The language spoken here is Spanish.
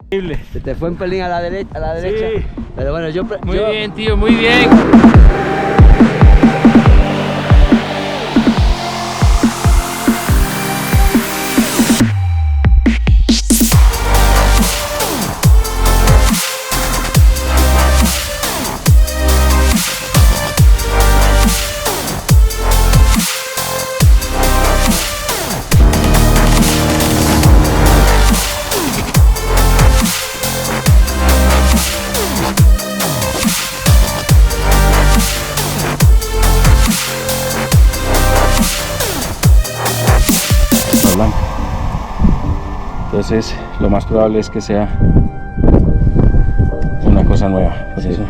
Se te fue un pelín a la derecha. Sí. Pero bueno, Muy bien, tío, muy bien. Entonces lo más probable es que sea una cosa nueva, por eso